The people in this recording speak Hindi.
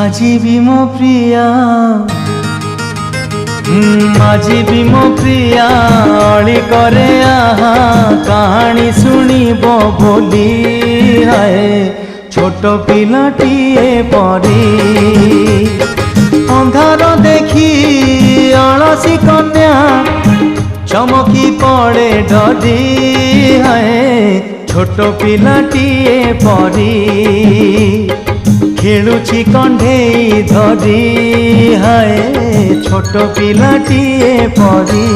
আজি भी मो प्रिया আজি भी मो प्रिया अली करे आहा कहानी सुनिब बोली हाय छोट पिलाटीए परी अंधार देखी अलसी कन्या चमकी पड़े डरी हाय छोट पिलाटीए परी खेलुची कंढेई धरी हाय छोट पिलाटीए परी।